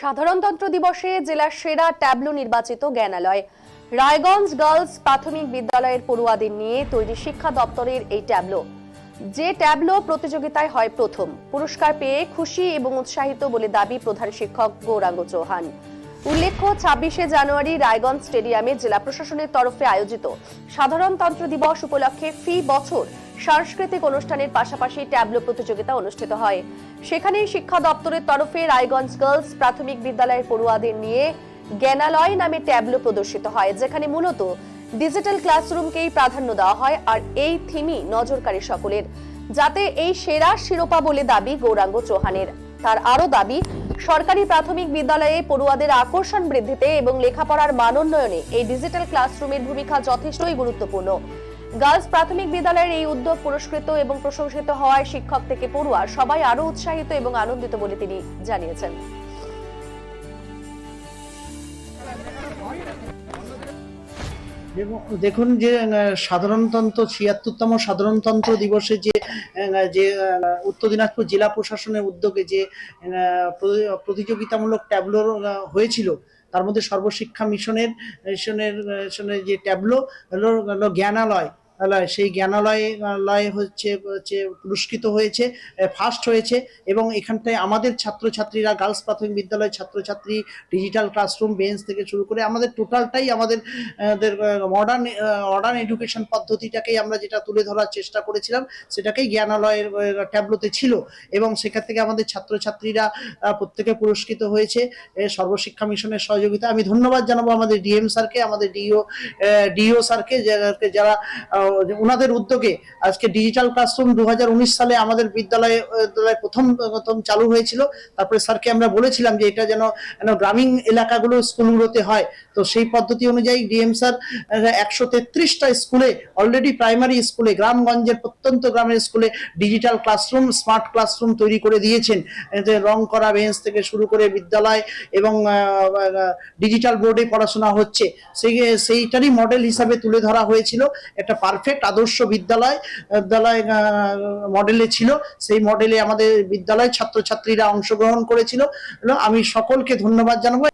সাধারণতন্ত্র দিবসে জেলার সেরা ট্যাবলো নির্বাচিত জ্ঞানালয়। রায়গঞ্জ গার্লস প্রাথমিক বিদ্যালয়ের পড়ুয়াদের নিয়ে তৈরি শিক্ষা দপ্তরের এই ট্যাবলো, যে ট্যাবলো প্রতিযোগিতায় হয় প্রথম। পুরস্কার পেয়ে খুশি এবং উৎসাহিত বলে দাবি প্রধান শিক্ষক গৌরাঙ্গ চৌহান। উল্লেখ্য, 26শে জানুয়ারি রায়গঞ্জ স্টেডিয়ামে জেলা প্রশাসনের তরফে আয়োজিত সাধারণতন্ত্র দিবস উপলক্ষে ফি বছর সাংস্কৃতিক অনুষ্ঠানের পাশাপাশি ট্যাবলো প্রতিযোগিতা অনুষ্ঠিত হয়। সেখানে শিক্ষা দপ্তরের তরফে রায়গঞ্জ গার্লস প্রাথমিক বিদ্যালয়ের পড়ুয়াদের নিয়ে জ্ঞানালয় নামে ট্যাবলো প্রদর্শিত হয়, যেখানে মূলত ডিজিটাল ক্লাসরুমকেই প্রাধান্য দেওয়া হয়। আর এই থিমই নজরকাড়ি সকলের, যাতে এই সেরা শিরোপা বলে দাবি গৌরাঙ্গ চৌহানের। তার আরো দাবি, সরকারি প্রাথমিক বিদ্যালয়ে পড়ুয়াদের আকর্ষণ বৃদ্ধিতে এবং লেখাপড়ার মানোন্নয়নে এই ডিজিটাল ক্লাসরুমের ভূমিকা যথেষ্টই গুরুত্বপূর্ণ। গার্লস প্রাথমিক বিদ্যালয়ের এই উদ্যোগ পুরস্কৃত এবং প্রশংসিত হওয়ায় শিক্ষক থেকে পড়ুয়া সবাই আরো উৎসাহিত এবং আনন্দিত বলে তিনি জানিয়েছেন। দেখুন, যে সাধারণতন্ত্র ৭৬তম সাধারণতন্ত্র দিবসে যে উত্তর দিনাজপুর জেলা প্রশাসনের উদ্যোগে যে প্রতিযোগিতামূলক ট্যাবলো হয়েছিল, তার মধ্যে সর্বশিক্ষা মিশনের যে ট্যাবলো হলো জ্ঞানালয়, সেই জ্ঞানালয় হচ্ছে পুরস্কৃত হয়েছে, ফার্স্ট হয়েছে। এবং এখানটায় আমাদের ছাত্রছাত্রীরা, গার্লস প্রাথমিক বিদ্যালয়ের ছাত্রছাত্রী ডিজিটাল ক্লাসরুম, বেঞ্চ থেকে শুরু করে আমাদের টোটালটাই আমাদের মডার্ন এডুকেশন পদ্ধতিটাকেই আমরা যেটা তুলে ধরার চেষ্টা করেছিলাম, সেটাকেই জ্ঞানালয়ের ট্যাবলোতে ছিল। এবং সেখান থেকে আমাদের ছাত্রছাত্রীরা প্রত্যেকে পুরস্কৃত হয়েছে সর্বশিক্ষা মিশনের সহযোগিতা। আমি ধন্যবাদ জানাবো আমাদের ডিএম স্যারকে, আমাদের ডিও স্যারকে, যারা ওনাদের উদ্যোগে আজকে ডিজিটাল ক্লাসরুম 2019 সালে আমাদের বিদ্যালয়ে প্রথম চালু হয়েছিল। তারপরে স্যারকে আমরা বলেছিলাম যে এটা যেন গ্রামীণ এলাকাগুলো স্কুলগুলোতে হয়। তো সেই পদ্ধতি অনুযায়ী ডিএম স্যার 133টা স্কুলে, অলরেডি প্রাইমারি স্কুলে, গ্রামগঞ্জের প্রত্যন্ত গ্রামের স্কুলে ডিজিটাল ক্লাসরুম, স্মার্ট ক্লাসরুম তৈরি করে দিয়েছেন। রং করা বেঞ্চ থেকে শুরু করে বিদ্যালয় এবং ডিজিটাল বোর্ডে পড়াশোনা হচ্ছে, সেইটারই মডেল হিসাবে তুলে ধরা হয়েছিল। একটা পারফেক্ট আদর্শ বিদ্যালয় মডেলে ছিল। সেই মডেলে আমাদের বিদ্যালয়ের ছাত্রছাত্রীরা অংশগ্রহণ করেছিল। আমি সকলকে ধন্যবাদ জানাবো।